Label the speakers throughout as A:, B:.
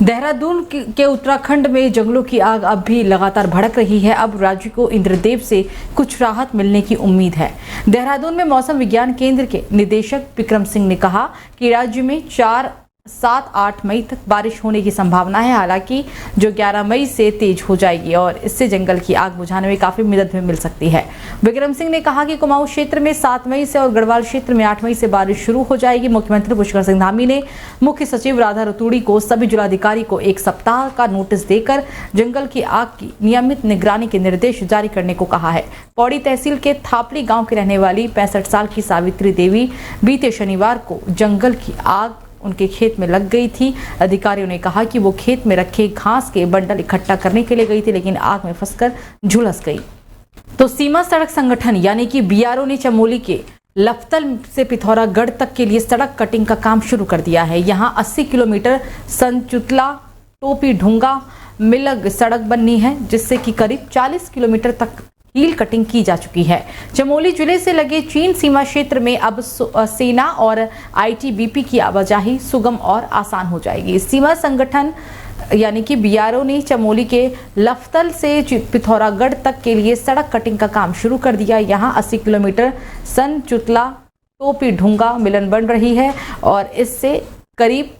A: देहरादून के उत्तराखंड में जंगलों की आग अब भी लगातार भड़क रही है। अब राज्य को इंद्रदेव से कुछ राहत मिलने की उम्मीद है। देहरादून में मौसम विज्ञान केंद्र के निदेशक विक्रम सिंह ने कहा कि राज्य में 4, 7, 8 मई तक बारिश होने की संभावना है, हालांकि जो 11 मई से तेज हो जाएगी और इससे जंगल की आग बुझाने में काफी मदद भी मिल सकती है। विक्रम सिंह ने कहा कि कुमाऊं क्षेत्र में 7 मई से और गढ़वाल क्षेत्र में 8 मई से बारिश शुरू हो जाएगी। मुख्यमंत्री पुष्कर सिंह धामी ने मुख्य सचिव राधा रतूड़ी को सभी जिलाधिकारी को 1 सप्ताह का नोटिस देकर जंगल की आग की नियमित निगरानी के निर्देश जारी करने को कहा है। पौड़ी तहसील के थापली गाँव की रहने वाली 65 साल की सावित्री देवी बीते शनिवार को जंगल की आग उनके खेत में लग गई थी। अधिकारियों ने कहा कि वो खेत में रखे घास के बंडल इकट्ठा करने के लिए गई थी, लेकिन आग में फंसकर झुलस गई। तो सीमा सड़क संगठन यानी कि बीआरओ ने चमोली के लफ्तल से पिथौरागढ़ तक के लिए सड़क कटिंग का काम शुरू कर दिया है। यहां 80 किलोमीटर संचुतला टोपी ढूंगा मिलग सड़क बननी है, जिससे कि करीब 40 किलोमीटर तक हील कटिंग की जा चुकी है। चमोली जिले से लगे चीन सीमा क्षेत्र में अब सेना और आईटीबीपी की आवाजाही सुगम और आसान हो जाएगी। सीमा संगठन यानी कि बीआरओ ने चमोली के लफ्तल से पिथौरागढ़ तक के लिए सड़क कटिंग का काम शुरू कर दिया। यहां 80 किलोमीटर संचुतला टोपी ढूंगा मिलन बन रही है और इससे करीब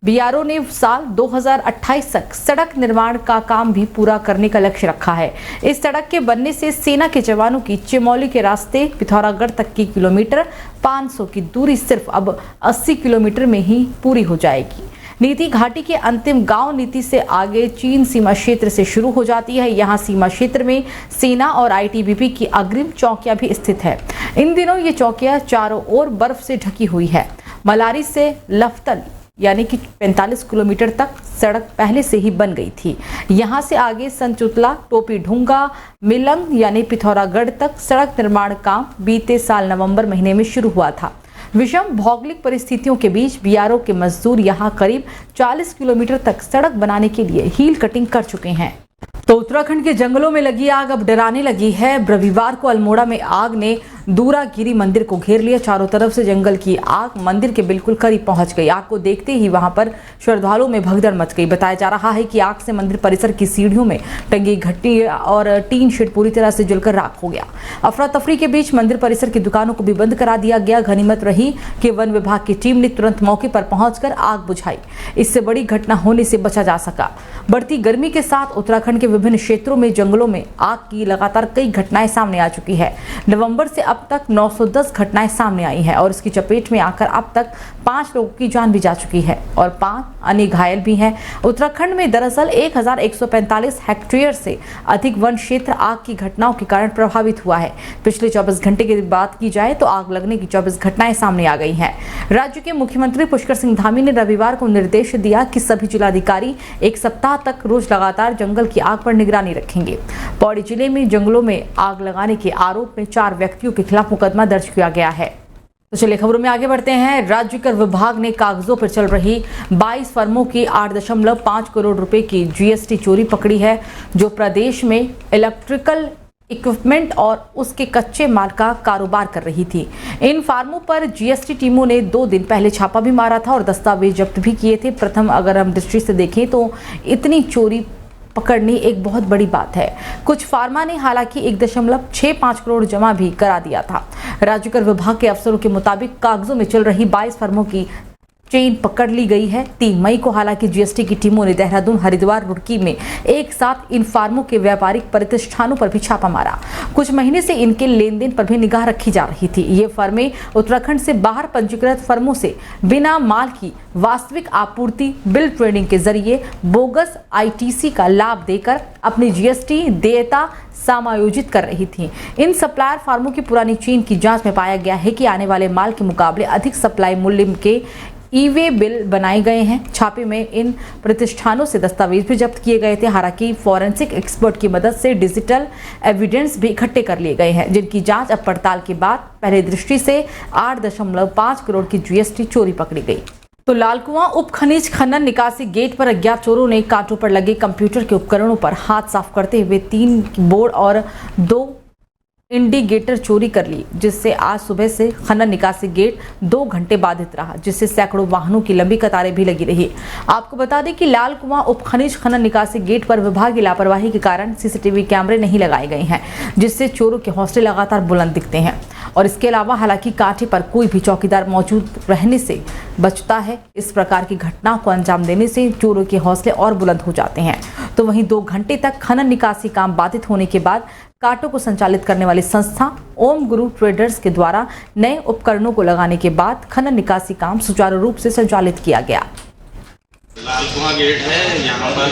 A: बीआरओ ने साल 2028 तक सड़क निर्माण का काम भी पूरा करने का लक्ष्य रखा है। इस सड़क के बनने से सेना के जवानों की चमोली के रास्ते पिथौरागढ़ तक की किलोमीटर 500 की दूरी सिर्फ अब 80 किलोमीटर में ही पूरी हो जाएगी। नीति घाटी के अंतिम गांव नीति से आगे चीन सीमा क्षेत्र से शुरू हो जाती है। यहां सीमा क्षेत्र में सेना और आईटीबीपी की अग्रिम चौकियां भी स्थित है। इन दिनों ये चौकियां चारों ओर बर्फ से ढकी हुई है। मलारी से लफ्तल यानी कि 45 किलोमीटर तक सड़क पहले से ही बन गई थी। यहां से आगे संचुतला टोपी ढूंगा मिलंग यानी पिथौरागढ़ तक सड़क निर्माण काम बीते साल नवंबर महीने में शुरू हुआ था। विषम भौगोलिक परिस्थितियों के बीच बीआरओ के मजदूर यहां करीब 40 किलोमीटर तक सड़क बनाने के लिए हील कटिंग कर चुके हैं। तो उत्तराखंड के जंगलों में लगी आग अब डराने लगी है। रविवार को अल्मोड़ा में आग ने दूरागिरी मंदिर को घेर लिया। चारों तरफ से जंगल की आग मंदिर के बिल्कुल करीब पहुंच गई। आग को देखते ही वहां पर श्रद्धालुओं में भगदड़ मच गई। बताया जा रहा है कि आग से मंदिर परिसर की सीढ़ियों में टंगी घटी और टीन शेड पूरी तरह से जलकर राख हो गया। अफरा तफरी के बीच मंदिर परिसर की दुकानों को भी बंद करा दिया गया। गनीमत रही कि वन विभाग की टीम ने तुरंत मौके पर पहुंचकर आग बुझाई। इससे बड़ी घटना होने से बचा जा सका। बढ़ती गर्मी के साथ उत्तराखंड के विभिन्न क्षेत्रों में जंगलों में आग की लगातार कई घटनाएं सामने आ चुकी है। नवंबर से अब तक 910 घटनाएं सामने आई हैं और इसकी चपेट में आकर अब तक 5 लोगों की जान भी जा चुकी है और 5 अन्य घायल भी हैं। उत्तराखंड में दरअसल 1145 हेक्टेयर से अधिक वन क्षेत्र आग की घटनाओं के कारण प्रभावित हुआ है। पिछले 24 घंटे की बात की जाए तो आग लगने की 24 घटनाएं सामने आ गई हैं। राज्य के मुख्यमंत्री पुष्कर सिंह धामी ने रविवार को निर्देश दिया कि सभी जिलाधिकारी 1 सप्ताह तक रोज लगातार जंगल की आग पर निगरानी रखेंगे। पौड़ी जिले में जंगलों में आग लगाने के आरोप में 4 व्यक्तियों के खिलाफ मुकदमा दर्ज किया गया है। तो चलिए खबरों में आगे बढ़ते हैं। राज्य कर विभाग ने कागजों पर चल रही 22 फर्मों की 8.5 करोड़ रुपए की जीएसटी चोरी पकड़ी है, जो प्रदेश में इलेक्ट्रिकल इक्विपमेंट और उसके कच्चे माल का कारोबार कर रही थी। इन फार्मों पर जीएसटी टीमों ने 2 दिन पहले छापा भी मारा था और दस्तावेज जब्त भी किए थे। प्रथम अगर हम दृष्टि से देखें तो इतनी चोरी पकड़नी एक बहुत बड़ी बात है। कुछ फार्मा ने हालांकि 1.65 करोड़ जमा भी करा दिया था। राज्य कर विभाग के अफसरों के मुताबिक कागजों में चल रही 22 फर्मों की चेन पकड़ ली गई है। 3 मई को हालांकि जीएसटी की टीमों ने देहरादून, हरिद्वार, रुड़की में एक साथ इन फार्मों के व्यापारिक प्रतिष्ठानों पर भी छापा मारा। कुछ महीने से इनके लेन देन पर भी निगाह रखी जा रही थी। ये फर्में उत्तराखंड से बाहर पंजीकृत फर्मों से बिना माल की वास्तविक आपूर्ति बिल ट्रेडिंग के जरिए बोगस आईटीसी का लाभ देकर अपनी जीएसटी देयता समायोजित कर रही थी। इन सप्लायर फार्मों की पुरानी चेन की जांच में पाया गया है कि आने वाले माल के मुकाबले अधिक सप्लाई मूल्य के ईवे बिल बनाए गए हैं। छापे में इन प्रतिष्ठानों से दस्तावेज भी जब्त किए गए थे। हालांकि फॉरेंसिक एक्सपर्ट की मदद से डिजिटल एविडेंस भी इकट्ठे कर लिए गए हैं, जिनकी जांच अब पड़ताल के बाद पहले दृष्टि से 8.5 करोड़ की जीएसटी चोरी पकड़ी गई। तो लालकुआं उप खनिज खनन निकासी गेट पर अज्ञात चोरों ने कांटों पर लगे कंप्यूटर के उपकरणों पर हाथ साफ करते हुए 3 बोर्ड और 2 इंडिकेटर चोरी कर ली, जिससे आज सुबह से खनन निकासी गेट 2 घंटे बाधित रहा, जिससे सैकड़ों वाहनों की लंबी कतारें भी लगी रही। आपको बता दें कि लाल कुआं उप खनिज खनन निकासी गेट पर विभागीय लापरवाही के कारण सीसीटीवी कैमरे नहीं लगाए गए हैं, जिससे चोरों के हौसले लगातार बुलंद दिखते हैं। और इसके अलावा हालांकि कांटे पर कोई भी चौकीदार मौजूद रहने से बचता है, इस प्रकार की घटना को अंजाम देने से चोरों के हौसले और बुलंद हो जाते हैं। तो वहीं 2 घंटे तक खनन निकासी काम बाधित होने के बाद कांटों को संचालित करने वाली संस्था ओम गुरु ट्रेडर्स के द्वारा नए उपकरणों को लगाने के बाद खनन निकासी काम सुचारू रूप से संचालित किया गया।
B: लाल कुआं गेट है, यहाँ पर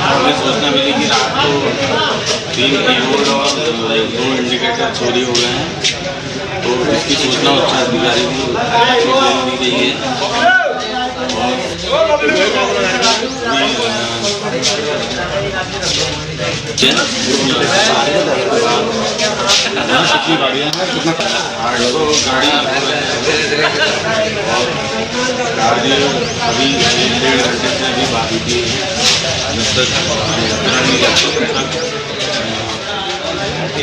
B: हमें सूचना मिली कि रात को 3 कीबोर्ड और 2 इंडिकेटर चोरी हो गए हैं। तो इसकी सूचना उच्च अधिकारी को दी गई है और कितनी गाड़ियाँ हैं, कितना 800 गाड़ी अभी 1.5 घंटे से अभी बाकी थी, जब तक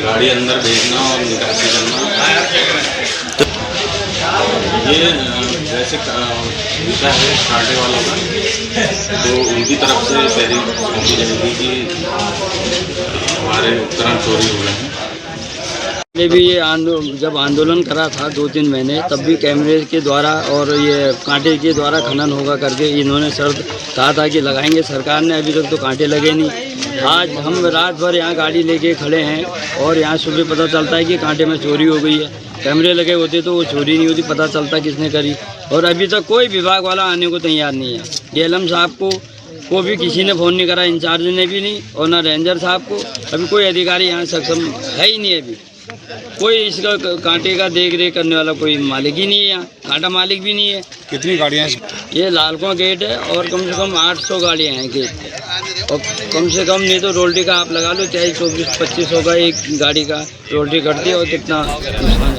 B: गाड़ी अंदर भेजना और निकासी करना। ये जैसे विषय है कांटे वालों का, तो उनकी तरफ से तहरीर सौंपी जाएगी कि हमारे उपकरण चोरी हो गए हैं।
C: ने भी ये जब आंदोलन करा था 2-3 महीने, तब भी कैमरे के द्वारा और ये कांटे के द्वारा खनन होगा करके इन्होंने शर्त कहा था कि लगाएंगे। सरकार ने अभी तक तो कांटे लगे नहीं। आज हम रात भर यहाँ गाड़ी लेके खड़े हैं और यहाँ सुबह पता चलता है कि कांटे में चोरी हो गई है। कैमरे लगे होते तो वो चोरी नहीं होती, पता चलता किसने करी। और अभी तक कोई विभाग वाला आने को तैयार नहीं है। डीएलएम साहब को भी किसी ने फ़ोन नहीं करा, इंचार्ज ने भी नहीं, और ना रेंजर साहब को। अभी कोई अधिकारी यहाँ सक्षम है ही नहीं। अभी कोई इसका कांटे का देख रेख करने वाला कोई मालिक ही नहीं है, यहाँ कांटा मालिक भी नहीं है।
B: कितनी गाड़ियाँ?
C: ये लाल कुआं गेट है और कम से कम 800 गाड़ियाँ हैं गेट, और कम से कम नहीं तो रोल्टी का आप लगा लो, चाहे 24-25 का एक गाड़ी का रोल्टी कटती है और कितना नुकसान